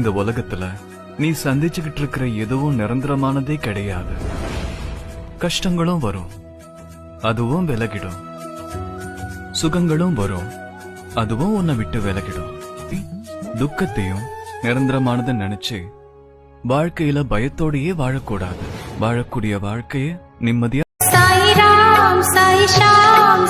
இந்த உலகத்துல நீ சந்திச்சுக்கிட்டு இருக்கிற எதுவும் நிரந்தரமானதே கிடையாது. கஷ்டங்களும் வரும், அதுவும் விலகிடும். சுகங்களும் வரும், அதுவும் உன்னை விட்டு விலகிடும். துக்கத்தையும் நிரந்தரமானதை நினைச்சு வாழ்க்கையில பயத்தோடையே வாழக்கூடாது. வாழக்கூடிய வாழ்க்கைய நிம்மதியா சாய் ராம் சாய் ஷாம்